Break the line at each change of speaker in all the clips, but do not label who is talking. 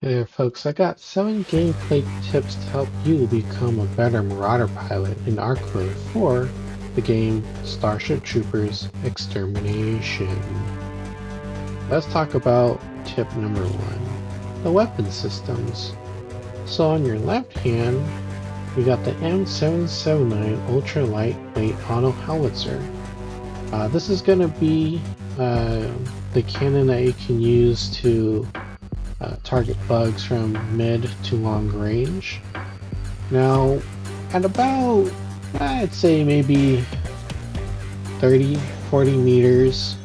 Hey there folks, I got 7 gameplay tips to help you become a better Marauder pilot in our crew for the game Starship Troopers Extermination. Let's talk about tip number 1, the weapon systems. So on your left hand, we got the M779 Ultra Lightweight Auto Howitzer. This is going to be the cannon that you can use to target bugs from mid to long range. Now, at about, I'd say maybe 30-40 meters,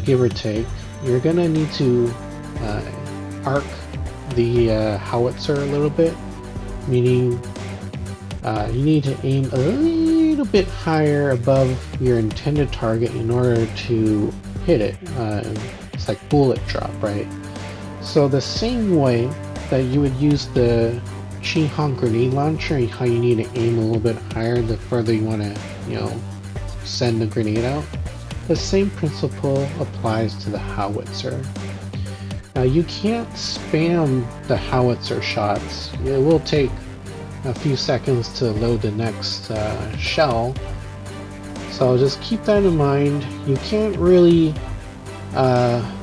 give or take, you're gonna need to arc the howitzer a little bit, meaning you need to aim a little bit higher above your intended target in order to hit it. It's like bullet drop, right? So the same way that you would use the Chi-Han grenade launcher, how you need to aim a little bit higher the further you want to, send the grenade out, the same principle applies to the howitzer. Now you can't spam the howitzer shots. It will take a few seconds to load the next shell. So just keep that in mind. You can't really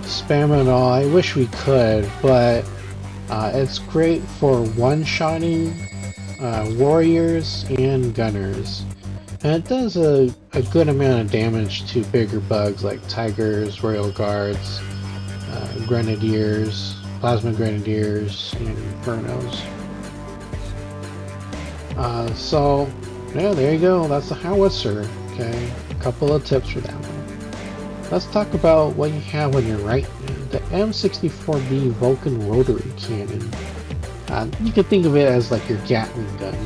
spam it all. I wish we could, but it's great for one-shotting warriors and gunners. And it does a good amount of damage to bigger bugs like tigers, royal guards, grenadiers, plasma grenadiers, and infernos. So, yeah, there you go. That's the howitzer. Okay, a couple of tips for that one. Let's talk about what you have on your right hand, the M64B Vulcan rotary cannon. You can think of it as like your Gatling gun.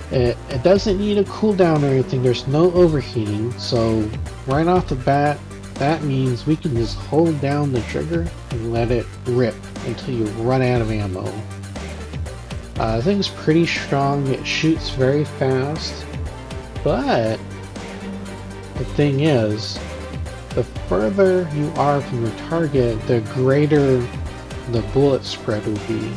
It doesn't need a cooldown or anything, there's no overheating, so right off the bat, that means we can just hold down the trigger and let it rip until you run out of ammo. The thing's pretty strong, it shoots very fast, but the thing is, the further you are from your target, the greater the bullet spread will be.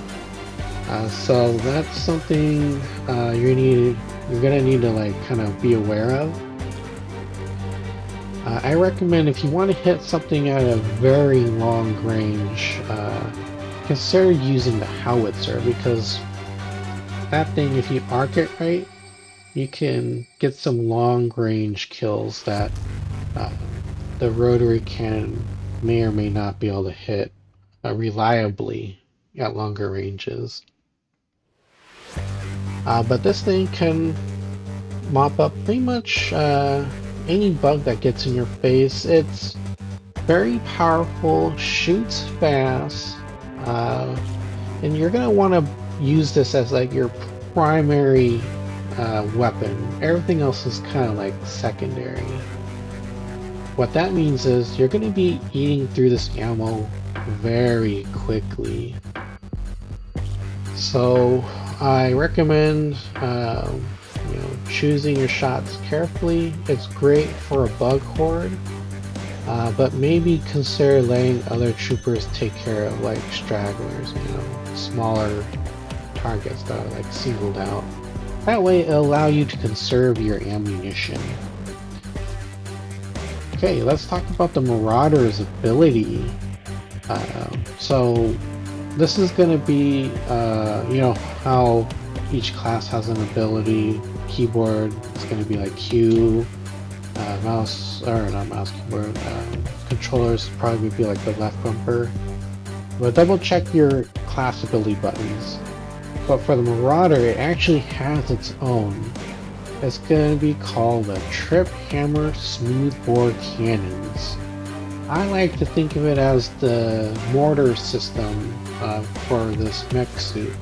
So that's something you're gonna need to like kind of be aware of. I recommend if you want to hit something at a very long range, consider using the howitzer, because that thing, if you arc it right, you can get some long range kills that the rotary cannon may or may not be able to hit reliably at longer ranges. But this thing can mop up pretty much any bug that gets in your face. It's very powerful, shoots fast, and you're going to want to use this as like your primary weapon. Everything else is kind of like secondary. What that means is you're going to be eating through this ammo very quickly. So I recommend choosing your shots carefully. It's great for a bug horde, but maybe consider letting other troopers take care of like stragglers, smaller targets that are like singled out. That way it'll allow you to conserve your ammunition. Okay, let's talk about the Marauder's ability. So this is going to be, how each class has an ability. Keyboard is going to be like Q, mouse, or not mouse, keyboard. Controllers probably be like the left bumper. But double check your class ability buttons. But for the Marauder, it actually has its own. It's going to be called the Trip Hammer Smoothbore Cannons. I like to think of it as the mortar system for this mech suit.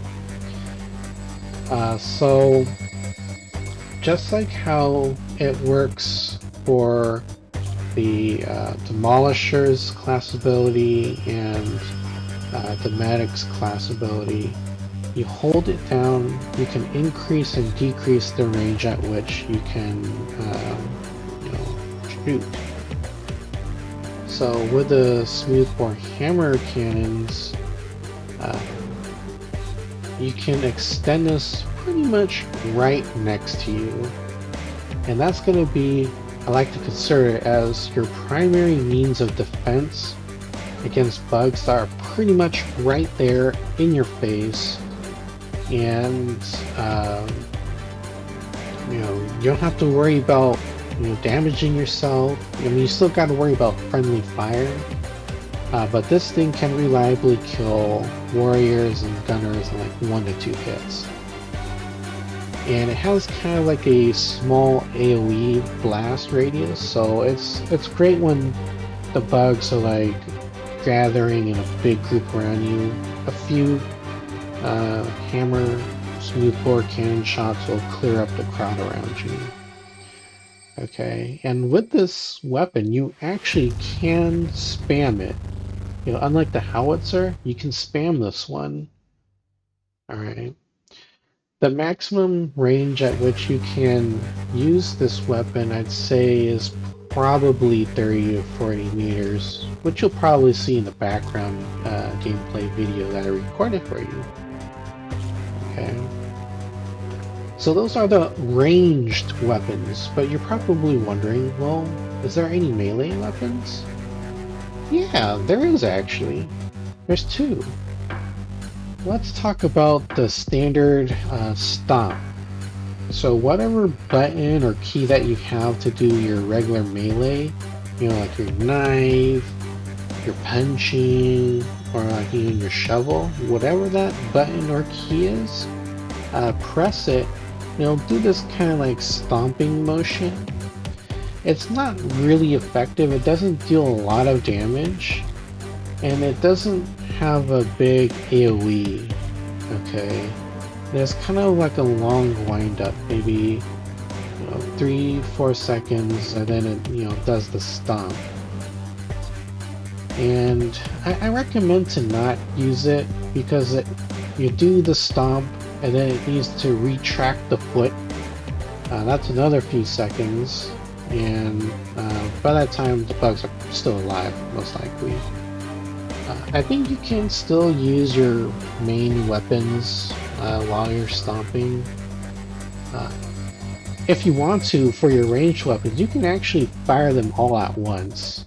So, just like how it works for the Demolishers class ability and the Medic's class ability, you hold it down, you can increase and decrease the range at which you can shoot. So with the smoothbore hammer cannons, you can extend this pretty much right next to you. And that's going to be, I like to consider it as your primary means of defense against bugs that are pretty much right there in your face. And you know, you don't have to worry about, you know, damaging yourself. I mean, you still got to worry about friendly fire, but this thing can reliably kill warriors and gunners in like 1 to 2 hits. And it has kind of like a small AoE blast radius, so it's great when the bugs are like gathering in a big group around you. A few hammer smoothbore cannon shots will clear up the crowd around you. Okay, and with this weapon, you actually can spam it. You know, unlike the howitzer, you can spam this one. Alright. The maximum range at which you can use this weapon, I'd say, is probably 30 to 40 meters, which you'll probably see in the background gameplay video that I recorded for you. Okay. So those are the ranged weapons, but you're probably wondering, well, is there any melee weapons? Yeah, there is actually. There's 2. Let's talk about the standard stomp. So whatever button or key that you have to do your regular melee, you know, like your knife, your punching, or like even your shovel, whatever that button or key is, press it. You know, do this kind of like stomping motion. It's not really effective. It doesn't deal a lot of damage, and it doesn't have a big AoE. Okay, there's kind of like a long wind up, maybe 3-4 seconds, and then it, you know, does the stomp. And I recommend to not use it because you do the stomp and then it needs to retract the foot. That's another few seconds, and by that time the bugs are still alive, most likely. I think you can still use your main weapons while you're stomping. If you want to, for your ranged weapons, you can actually fire them all at once.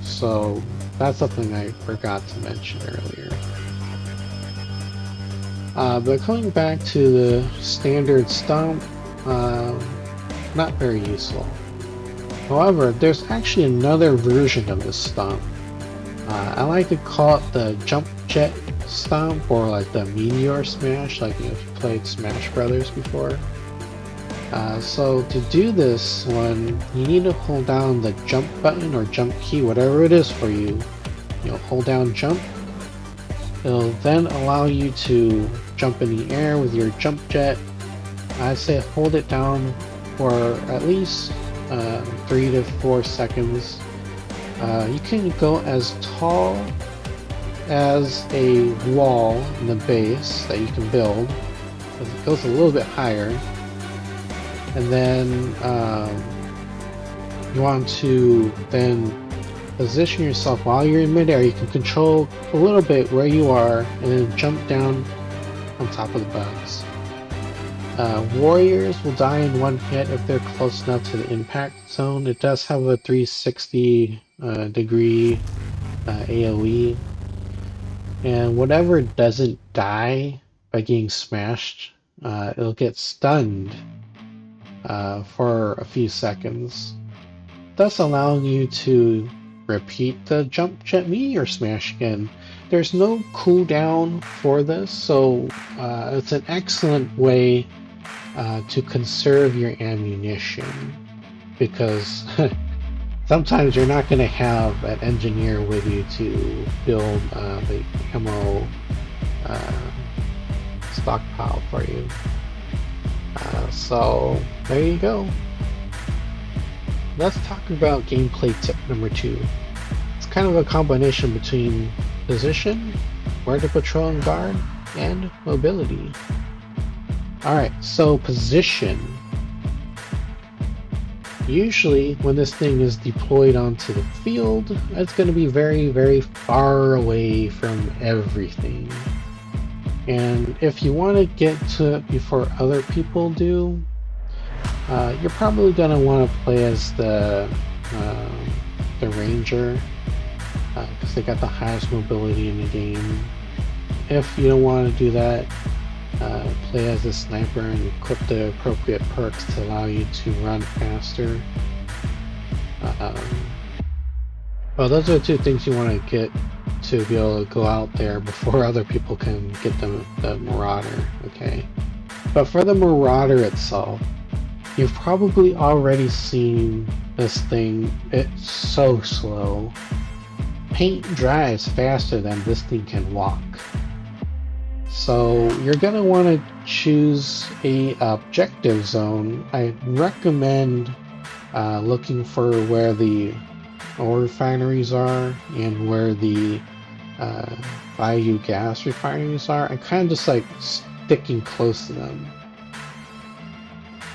So that's something I forgot to mention earlier. But coming back to the standard stomp, not very useful. However, there's actually another version of this stomp. I like to call it the jump jet stomp, or like the meteor smash, like if you played Smash Brothers before. So to do this one, you need to hold down the jump button or jump key, whatever it is for you. You know, hold down jump. It'll then allow you to jump in the air with your jump jet. I say hold it down for at least 3 to 4 seconds. You can go as tall as a wall in the base that you can build. It goes a little bit higher. And then you want to then position yourself while you're in midair. You can control a little bit where you are and then jump down on top of the bugs. Warriors will die in 1 hit if they're close enough to the impact zone. It does have a 360 degree AoE, and whatever doesn't die by getting smashed, it'll get stunned for a few seconds, thus allowing you to repeat the jump jet meteor smash again. There's no cooldown for this, so it's an excellent way to conserve your ammunition, because sometimes you're not going to have an engineer with you to build the ammo stockpile for you. So there you go. Let's talk about gameplay tip number 2. It's kind of a combination between position, where to patrol and guard, and mobility. Alright, so position. Usually when this thing is deployed onto the field, it's going to be very, very far away from everything. And if you want to get to it before other people do, you're probably going to want to play as the ranger, because they got the highest mobility in the game. If you don't want to do that, play as a sniper and equip the appropriate perks to allow you to run faster. Well, those are the two things you want to get to be able to go out there before other people can get the Marauder, okay? But for the Marauder itself, you've probably already seen this thing. It's so slow. Paint dries faster than this thing can walk. So you're going to want to choose a objective zone. I recommend looking for where the oil refineries are and where the Bayou gas refineries are, and kind of just like sticking close to them.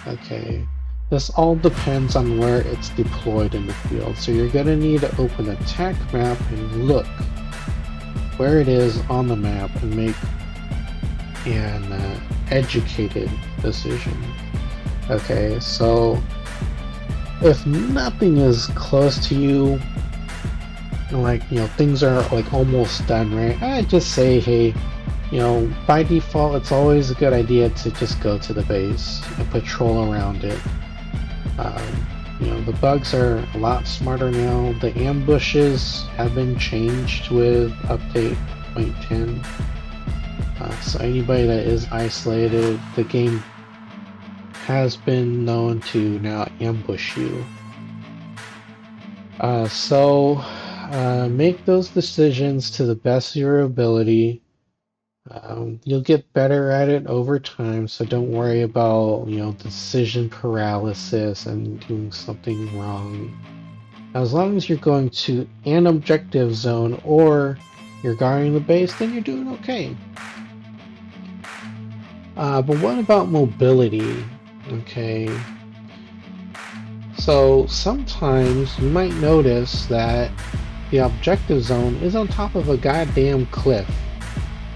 Okay, this all depends on where it's deployed in the field. So you're going to need to open a tech map and look where it is on the map and make an educated decision. Okay, so if nothing is close to you, like, you know, things are like almost done, right? I'd just say, hey, you know, by default, it's always a good idea to just go to the base and patrol around it. You know, the bugs are a lot smarter now. The ambushes have been changed with update 0.10. So anybody that is isolated, the game has been known to now ambush you. So make those decisions to the best of your ability. You'll get better at it over time, so don't worry about, you know, decision paralysis and doing something wrong. As long as you're going to an objective zone or you're guarding the base, then you're doing okay. But what about mobility? Okay. So sometimes you might notice that the objective zone is on top of a goddamn cliff,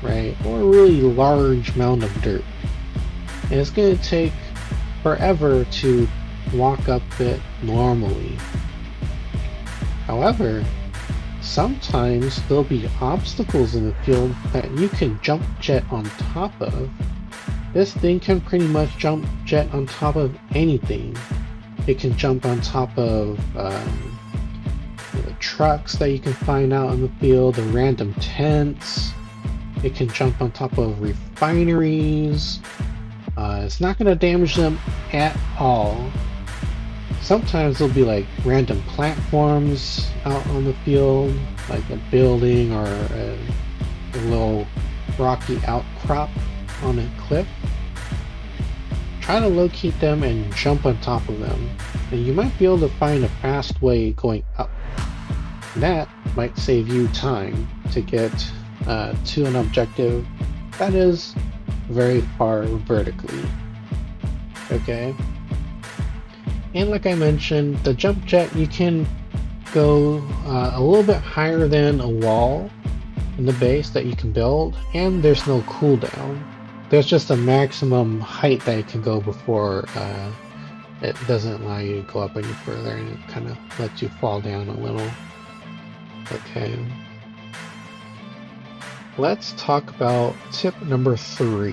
right? Or a really large mound of dirt. And it's going to take forever to walk up it normally. However, sometimes there'll be obstacles in the field that you can jump jet on top of. This thing can pretty much jump jet on top of anything. It can jump on top of the trucks that you can find out in the field, the random tents. It can jump on top of refineries. It's not going to damage them at all. Sometimes there'll be like random platforms out on the field, like a building or a little rocky outcrop on a cliff. Try to locate them and jump on top of them, and you might be able to find a fast way going up. That might save you time to get to an objective that is very far vertically. Okay? And like I mentioned, the jump jet, you can go a little bit higher than a wall in the base that you can build, and there's no cooldown. There's just a maximum height that it can go before it doesn't allow you to go up any further, and it kind of lets you fall down a little. Okay. Let's talk about tip number 3.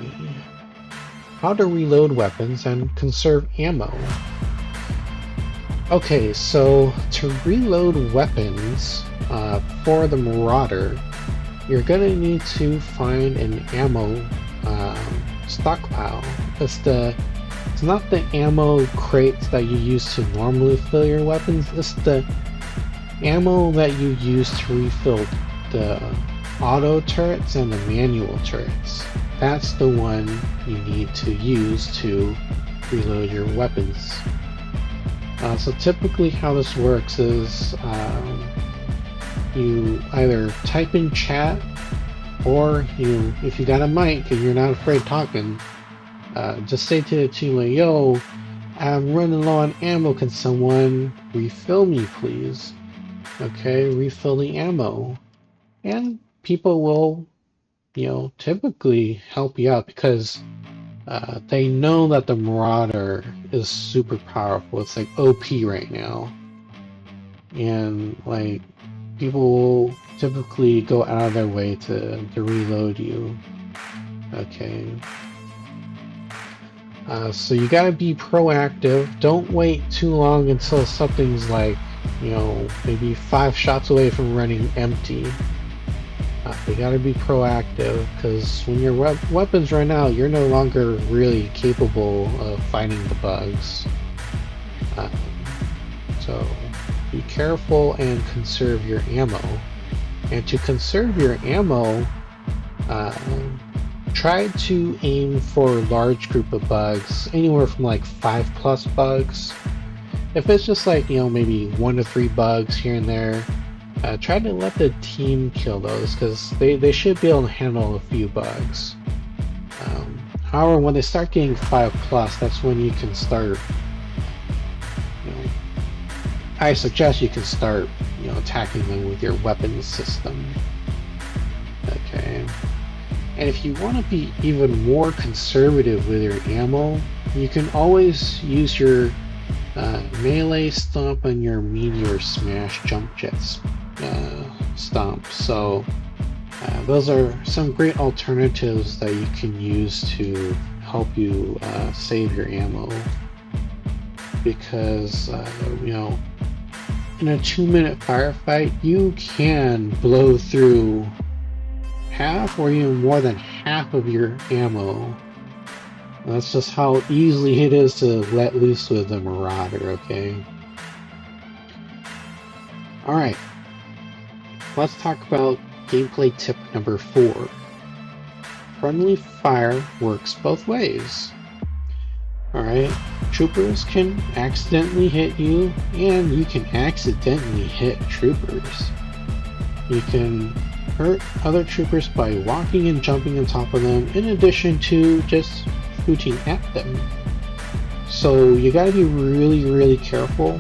How to reload weapons and conserve ammo. Okay, so to reload weapons for the Marauder, you're gonna need to find an ammo stockpile. It's not the ammo crates that you use to normally fill your weapons. It's the ammo that you use to refill the auto turrets and the manual turrets. That's the one you need to use to reload your weapons. So typically how this works is you either type in chat, or if you got a mic and you're not afraid talking, just say to the team like, yo, I'm running low on ammo. Can someone refill me, please? Okay, refill the ammo. And people will, typically help you out because they know that the Marauder is super powerful. It's like OP right now. And, like, people will typically go out of their way to reload you. Okay. So you gotta be proactive. Don't wait too long until something's like, maybe 5 shots away from running empty. You gotta be proactive, because when your weapons run out, you're no longer really capable of fighting the bugs. So be careful and conserve your ammo. And to conserve your ammo, try to aim for a large group of bugs, anywhere from like 5+ bugs. If it's just like, maybe 1 to 3 bugs here and there, try to let the team kill those, because they should be able to handle a few bugs. However, when they start getting 5+, that's when you can start, I suggest you can start, attacking them with your weapons system. Okay. And if you want to be even more conservative with your ammo, you can always use your melee stomp and your meteor smash jump jets stomp. So those are some great alternatives that you can use to help you save your ammo. Because, in a 2-minute firefight, you can blow through half or even more than half of your ammo. That's just how easy it is to let loose with the Marauder, okay? Alright, let's talk about gameplay tip number 4. Friendly fire works both ways. Alright, troopers can accidentally hit you, and you can accidentally hit troopers. You can hurt other troopers by walking and jumping on top of them, in addition to just hooting at them. So you gotta be really, really careful.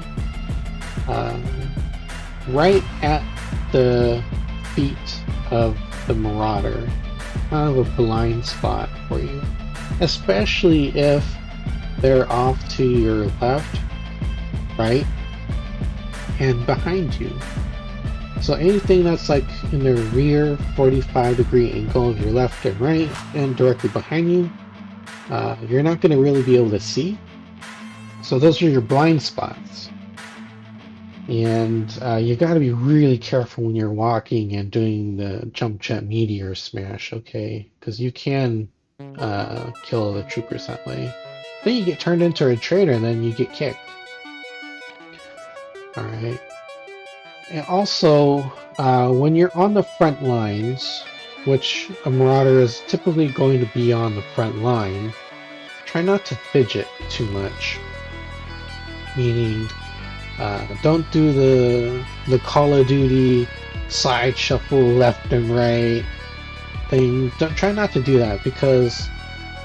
Right at the feet of the Marauder, kind of a blind spot for you, especially if they're off to your left, right, and behind you. So anything that's like in the rear 45-degree angle of your left and right and directly behind you, you're not going to really be able to see. So those are your blind spots. And you got to be really careful when you're walking and doing the jump jet meteor smash, okay? Because you can kill the troopers that way. Then you get turned into a traitor and then you get kicked. Alright. And also, when you're on the front lines, which a Marauder is typically going to be on the front line, try not to fidget too much. Meaning, don't do the Call of Duty side shuffle left and right thing. Try not to do that, because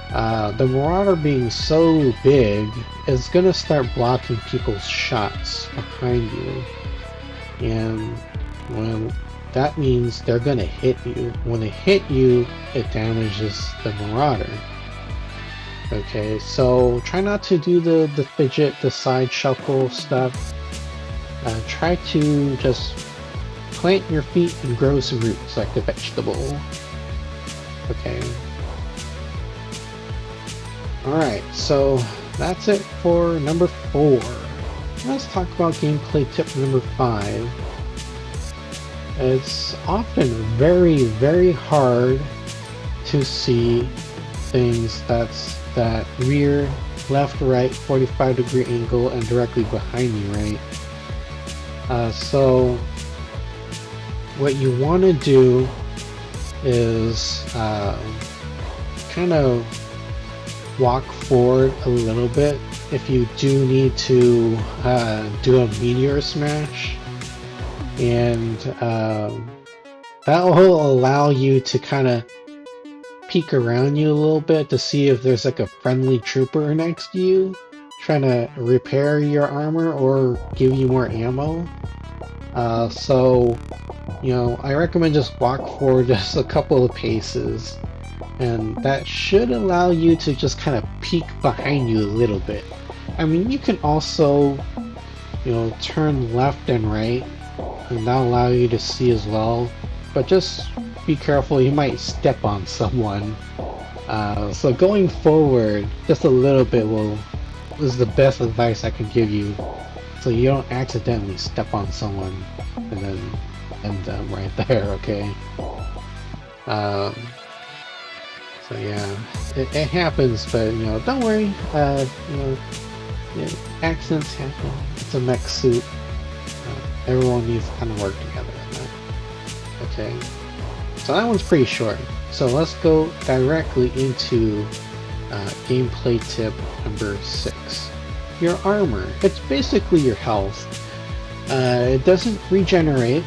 the Marauder being so big is going to start blocking people's shots behind you. And well, that means they're going to hit you. When they hit you, it damages the Marauder. Okay, so try not to do the fidget, the side shuffle stuff. Try to just plant your feet and grow some roots like a vegetable. Okay. Alright, so that's it for number 4. Let's talk about gameplay tip number 5. It's often very, very hard to see things that rear, left, right, 45-degree angle, and directly behind you, right? So what you want to do is kind of walk forward a little bit if you do need to do a meteor smash, and that will allow you to kind of peek around you a little bit to see if there's like a friendly trooper next to you. trying to repair your armor or give you more ammo. So, you know, I recommend just walk forward just a couple of paces, and that should allow you to just kind of peek behind you a little bit. I mean, you can also, you know, turn left and right, and that'll allow you to see as well, but just be careful, you might step on someone. So going forward just a little bit is the best advice I can give you, so you don't accidentally step on someone and then end them right there, okay? So yeah, it happens, but you know, don't worry. You know, yeah, accidents happen. It's a mech suit. Everyone needs to kind of work together on that. Okay, so that one's pretty short. So let's go directly into gameplay tip number 6. Your armor. It's basically your health. It doesn't regenerate.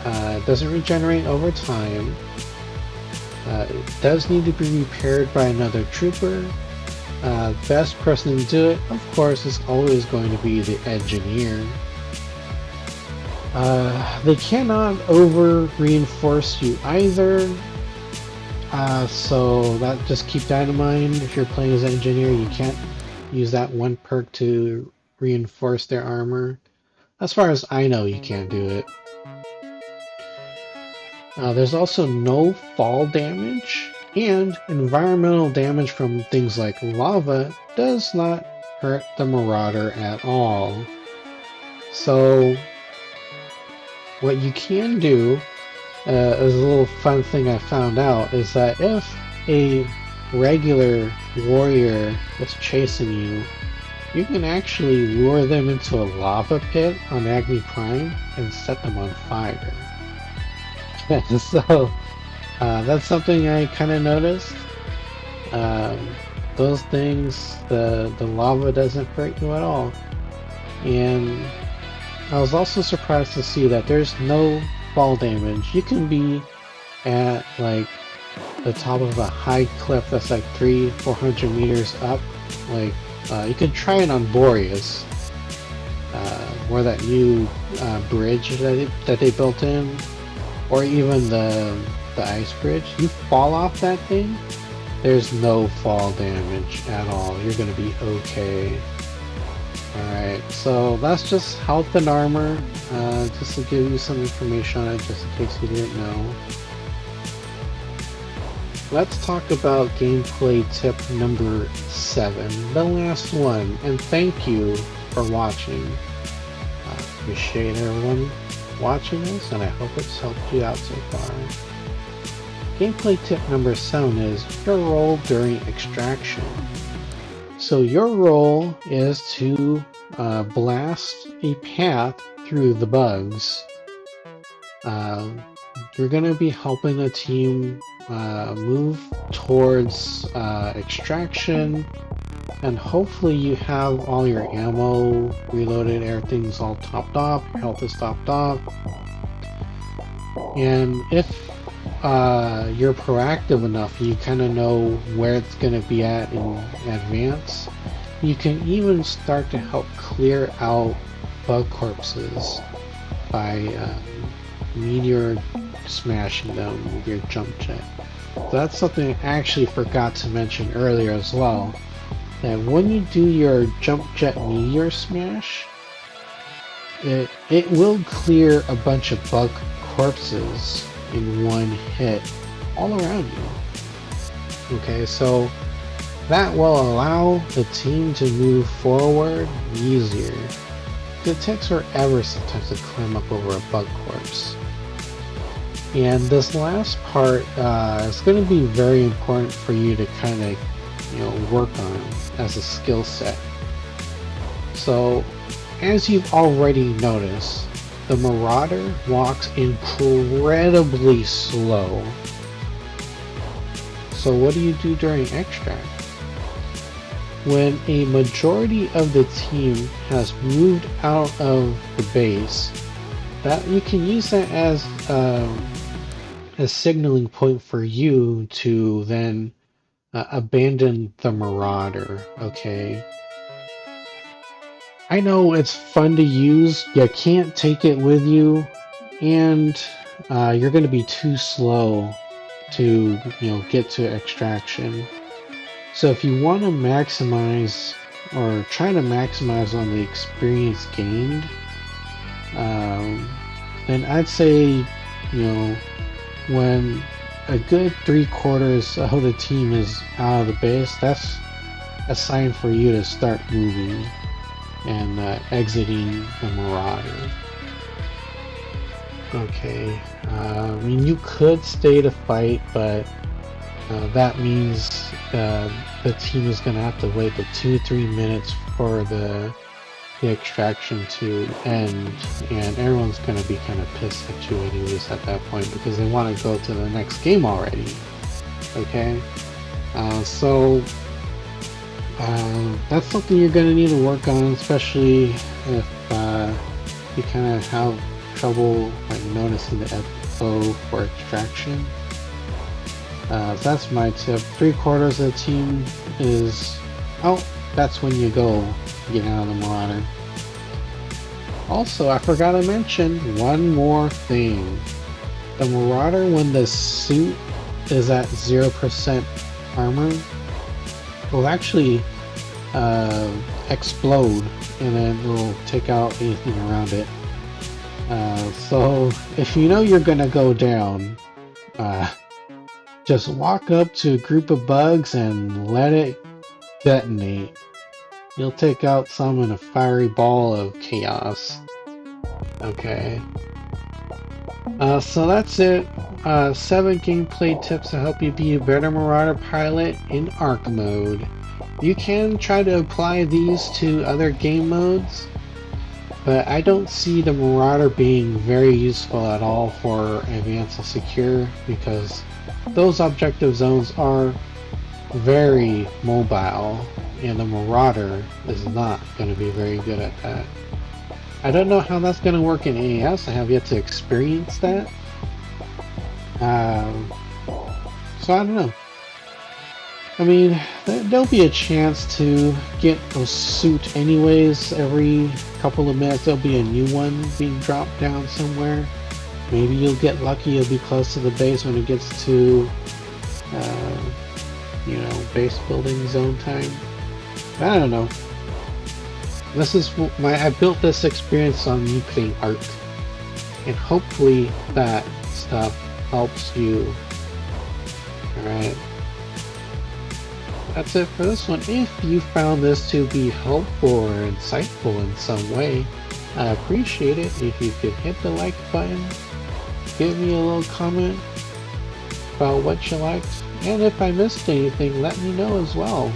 It doesn't regenerate over time. It does need to be repaired by another trooper. Best person to do it, of course, is always going to be the engineer. They cannot over-reinforce you either, so just keep that in mind. If you're playing as an engineer, you can't use that one perk to reinforce their armor. As far as I know, you can't do it. There's also no fall damage, and environmental damage from things like lava does not hurt the Marauder at all. So what you can do, as a little fun thing I found out, is that if a regular warrior is chasing you, you can actually lure them into a lava pit on Agni Prime and set them on fire. So that's something I kind of noticed. Those things, the lava doesn't hurt you at all. And I was also surprised to see that there's no fall damage. You can be at like the top of a high cliff that's like 300-400 meters up. Like you could try it on Boreas, where that new bridge that they built in, or even the ice bridge. You fall off that thing, there's no fall damage at all. You're gonna be okay. Alright, so that's just health and armor, just to give you some information on it, just in case you didn't know. Let's talk about gameplay tip number 7, the last one, and thank you for watching. Appreciate everyone watching this, and I hope it's helped you out so far. Gameplay tip number 7 is your role during extraction. So your role is to blast a path through the bugs. You're going to be helping the team move towards extraction, and hopefully you have all your ammo reloaded, everything's all topped off, your health is topped off. And if you're proactive enough, you kind of know where it's going to be at in advance, you can even start to help clear out bug corpses by meteor smashing them with your jump jet. So that's something I actually forgot to mention earlier as well, that when you do your jump jet meteor smash, it will clear a bunch of bug corpses in one hit all around you. Okay, so that will allow the team to move forward easier. It takes forever sometimes to climb up over a bug corpse. And this last part is going to be very important for you to kind of, work on as a skill set. So, as you've already noticed, the Marauder walks incredibly slow. So what do you do during extract? When a majority of the team has moved out of the base, that you can use that as a signaling point for you to then abandon the Marauder, okay? I know it's fun to use. You can't take it with you, and you're going to be too slow to, get to extraction. So if you want to maximize or try to maximize on the experience gained, um, then I'd say, when a good 3/4 of the team is out of the base, that's a sign for you to start moving and exiting the Marauder. Okay, I mean, you could stay to fight, but that means the team is going to have to wait the 2-3 minutes for the extraction to end, and everyone's going to be kind of pissed at you anyways at that point because they want to go to the next game already. Okay, so that's something you're going to need to work on, especially if you kind of have trouble like noticing the FO for extraction. That's my tip. 3/4 of the team is out. That's when you go get out of the Marauder. Also, I forgot to mention one more thing. The Marauder, when the suit is at 0% armor, will actually explode, and then it will take out anything around it. So if you know you're gonna go down, just walk up to a group of bugs and let it detonate. You'll take out some in a fiery ball of chaos. Okay. So that's it. 7 gameplay tips to help you be a better Marauder pilot in Arc mode. You can try to apply these to other game modes, but I don't see the Marauder being very useful at all for Advanced and Secure because those objective zones are very mobile, and the Marauder is not going to be very good at that. I don't know how that's going to work in AES. I have yet to experience that. So I don't know. I mean, there'll be a chance to get a suit anyways. Every couple of minutes there'll be a new one being dropped down somewhere. Maybe you'll get lucky, you'll be close to the base when it gets to, base building zone time. I don't know. This is I built this experience on me playing Arc, and hopefully that stuff helps you. Alright. That's it for this one. If you found this to be helpful or insightful in some way, I appreciate it if you could hit the like button, give me a little comment about what you liked, and if I missed anything, let me know as well.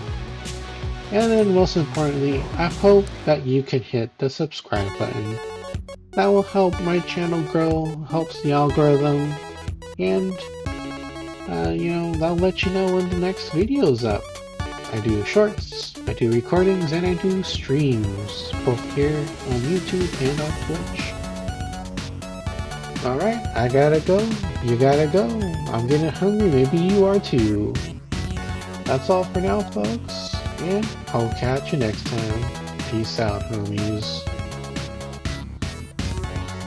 And then most importantly, I hope that you can hit the subscribe button. That will help my channel grow, helps the algorithm, and that'll let you know when the next video's up. I do shorts, I do recordings, and I do streams, both here on YouTube and on Twitch. Alright, I gotta go, you gotta go, I'm getting hungry, maybe you are too. That's all for now, folks, and I'll catch you next time. Peace out, homies.